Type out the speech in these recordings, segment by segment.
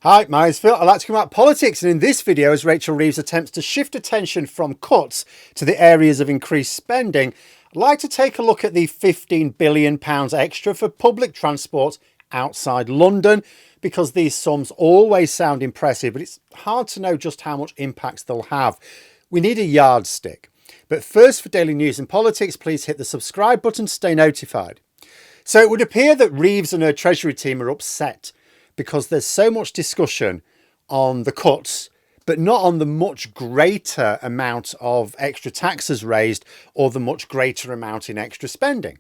Hi, my name's Phil. I'd like to come about politics, and in this video, as Rachel Reeves attempts to shift attention from cuts to the areas of increased spending, I'd like to take a look at the £15 billion extra for public transport outside London, because these sums always sound impressive, but it's hard to know just how much impact they'll have. We need a yardstick. But first, for daily news and politics, please hit the subscribe button to stay notified. So it would appear that Reeves and her Treasury team are upset because there's so much discussion on the cuts, but not on the much greater amount of extra taxes raised or the much greater amount in extra spending,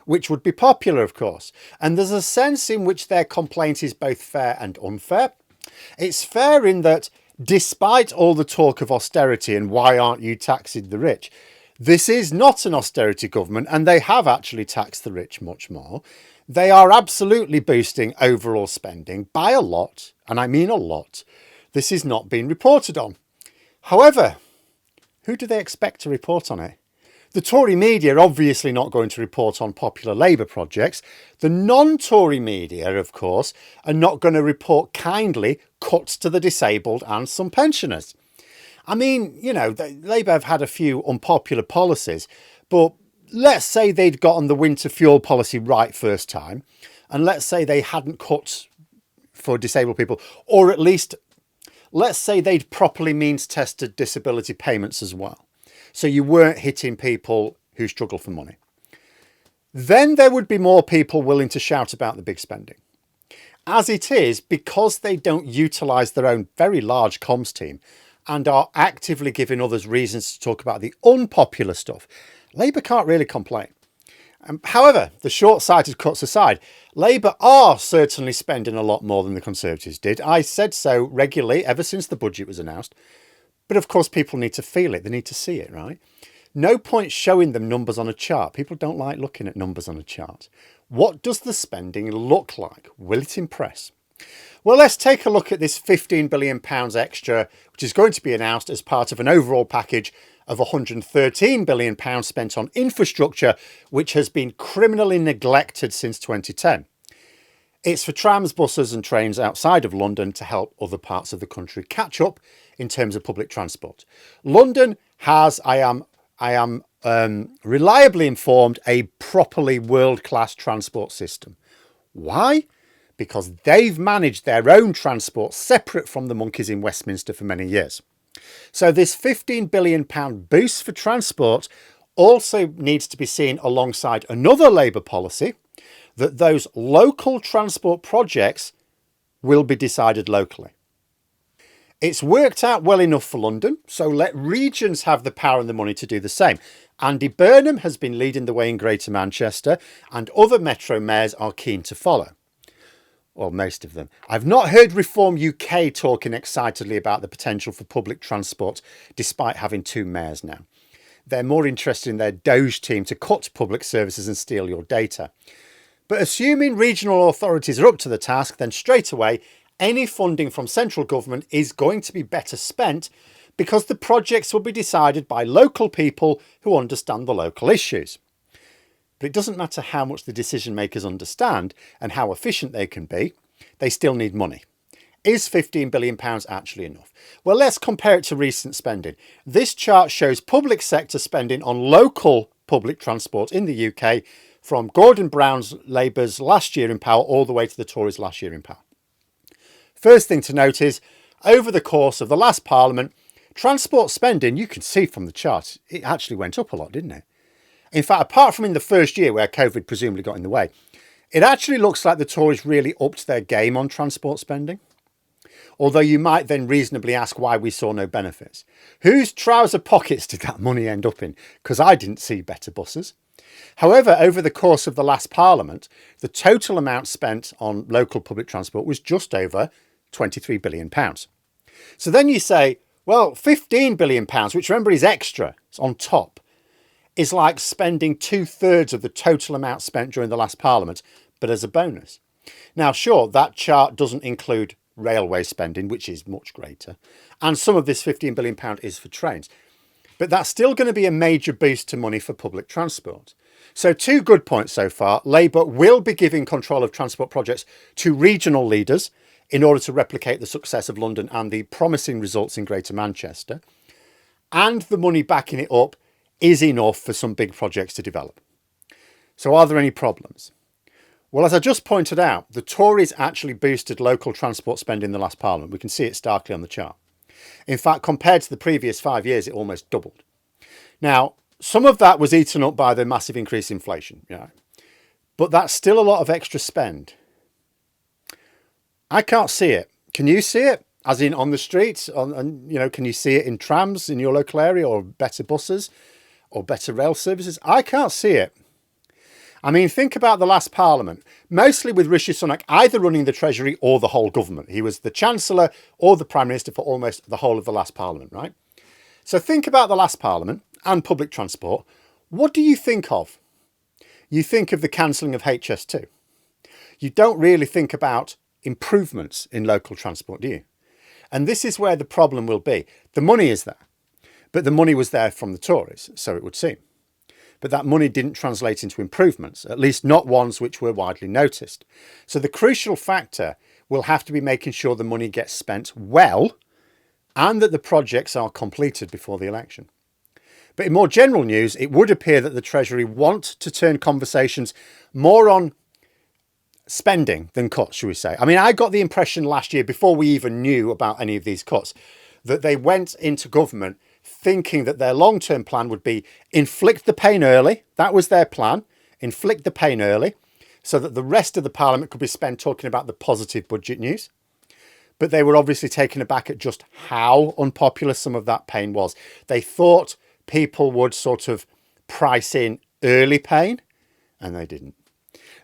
which would be popular, of course. And there's a sense in which their complaint is both fair and unfair. It's fair in that despite all the talk of austerity and why aren't you taxing the rich, this is not an austerity government, and they have actually taxed the rich much more. They are absolutely boosting overall spending by a lot, and I mean a lot. This is not being reported on. However, who do they expect to report on it? The Tory media are obviously not going to report on popular Labour projects. The non-Tory media, of course, are not going to report kindly cuts to the disabled and some pensioners. I mean, you know, Labour have had a few unpopular policies, but let's say they'd gotten the winter fuel policy right first time, and let's say they hadn't cut for disabled people, or at least let's say they'd properly means tested disability payments as well. So you weren't hitting people who struggle for money. Then there would be more people willing to shout about the big spending. As it is, because they don't utilise their own very large comms team and are actively giving others reasons to talk about the unpopular stuff, Labour can't really complain. However, the short-sighted cuts aside, Labour are certainly spending a lot more than the Conservatives did. I said so regularly ever since the budget was announced. But of course, people need to feel it. They need to see it, right? No point showing them numbers on a chart. People don't like looking at numbers on a chart. What does the spending look like? Will it impress? Well, let's take a look at this £15 billion extra, which is going to be announced as part of an overall package of £113 billion spent on infrastructure, which has been criminally neglected since 2010. It's for trams, buses and trains outside of London to help other parts of the country catch up in terms of public transport. London has, I am reliably informed, a properly world-class transport system. Why? Because they've managed their own transport separate from the monkeys in Westminster for many years. So this £15 billion boost for transport also needs to be seen alongside another Labour policy, that those local transport projects will be decided locally. It's worked out well enough for London, so let regions have the power and the money to do the same. Andy Burnham has been leading the way in Greater Manchester, and other Metro mayors are keen to follow. Well, most of them. I've not heard Reform UK talking excitedly about the potential for public transport, despite having two mayors now. They're more interested in their Doge team to cut public services and steal your data. But assuming regional authorities are up to the task, then straight away, any funding from central government is going to be better spent because the projects will be decided by local people who understand the local issues. But it doesn't matter how much the decision makers understand and how efficient they can be, they still need money. Is £15 billion actually enough? Well, let's compare it to recent spending. This chart shows public sector spending on local public transport in the UK from Gordon Brown's Labour's last year in power all the way to the Tories' last year in power. First thing to note is, over the course of the last Parliament, transport spending, you can see from the chart, it actually went up a lot, didn't it? In fact, apart from in the first year where COVID presumably got in the way, it actually looks like the Tories really upped their game on transport spending. Although you might then reasonably ask why we saw no benefits. Whose trouser pockets did that money end up in? Because I didn't see better buses. However, over the course of the last Parliament, the total amount spent on local public transport was just over £23 billion. So then you say, well, £15 billion, which remember is extra, it's on top, is like spending 2/3 of the total amount spent during the last Parliament, but as a bonus. Now, sure, that chart doesn't include railway spending, which is much greater, and some of this £15 billion is for trains. But that's still going to be a major boost to money for public transport. So two good points so far. Labour will be giving control of transport projects to regional leaders in order to replicate the success of London and the promising results in Greater Manchester. And the money backing it up is enough for some big projects to develop. So are there any problems? Well, as I just pointed out, the Tories actually boosted local transport spend in the last Parliament. We can see it starkly on the chart. In fact, compared to the previous 5 years, it almost doubled. Now, some of that was eaten up by the massive increase in inflation, but that's still a lot of extra spend. I can't see it. Can you see it? As in on the streets? Can you see it in trams in your local area, or better buses or better rail services? I can't see it. I mean, think about the last Parliament, mostly with Rishi Sunak either running the Treasury or the whole government. He was the Chancellor or the Prime Minister for almost the whole of the last Parliament, right? So think about the last Parliament and public transport. What do you think of? You think of the cancelling of HS2. You don't really think about improvements in local transport, do you? And this is where the problem will be. The money is there, but the money was there from the Tories, so it would seem. But that money didn't translate into improvements, at least not ones which were widely noticed. So the crucial factor will have to be making sure the money gets spent well and that the projects are completed before the election. But in more general news, it would appear that the Treasury want to turn conversations more on spending than cuts, should we say. I mean, I got the impression last year, before we even knew about any of these cuts, that they went into government thinking that their long-term plan would be inflict the pain early. That was their plan. Inflict the pain early so that the rest of the Parliament could be spent talking about the positive budget news. But they were obviously taken aback at just how unpopular some of that pain was. They thought people would sort of price in early pain, and they didn't.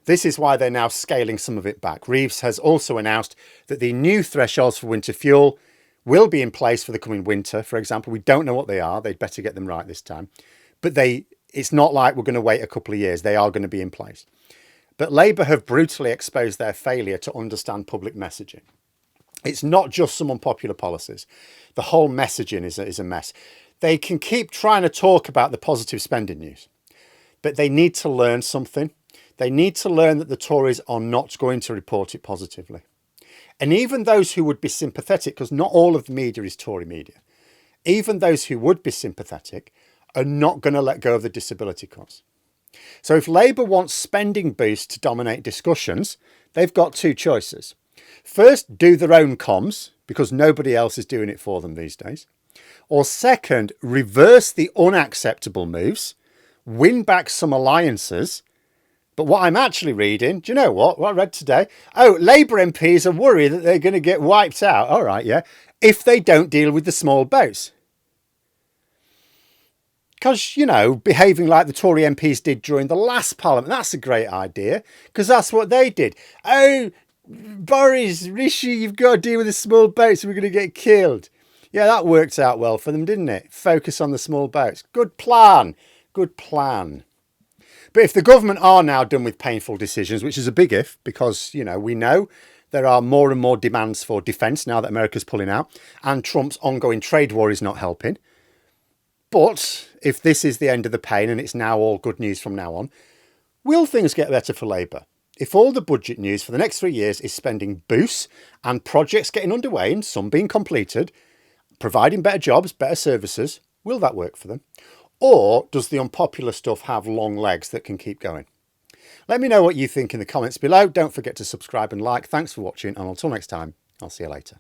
This is why they're now scaling some of it back. Reeves has also announced that the new thresholds for winter fuel will be in place for the coming winter. For example, we don't know what they are. They'd better get them right this time. But it's not like we're going to wait a couple of years. They are going to be in place. But Labour have brutally exposed their failure to understand public messaging. It's not just some unpopular policies. The whole messaging is a mess. They can keep trying to talk about the positive spending news, but they need to learn something. They need to learn that the Tories are not going to report it positively. And even those who would be sympathetic, because not all of the media is Tory media, even those who would be sympathetic are not going to let go of the disability cuts. So if Labour wants spending boost to dominate discussions, they've got two choices. First, do their own comms, because nobody else is doing it for them these days. Or second, reverse the unacceptable moves, win back some alliances. But what I'm actually reading, do you know what I read today? Oh, Labour MPs are worried that they're going to get wiped out. All right, yeah. If they don't deal with the small boats. Because, behaving like the Tory MPs did during the last Parliament, that's a great idea. Because that's what they did. Oh, Boris, Rishi, you've got to deal with the small boats. We're going to get killed. Yeah, that worked out well for them, didn't it? Focus on the small boats. Good plan. Good plan. But if the government are now done with painful decisions, which is a big if, because, we know there are more and more demands for defence now that America's pulling out, and Trump's ongoing trade war is not helping. But if this is the end of the pain and it's now all good news from now on, will things get better for Labour? If all the budget news for the next 3 years is spending boosts and projects getting underway and some being completed, providing better jobs, better services, will that work for them? Or does the unpopular stuff have long legs that can keep going? Let me know what you think in the comments below. Don't forget to subscribe and like. Thanks for watching, and until next time, I'll see you later.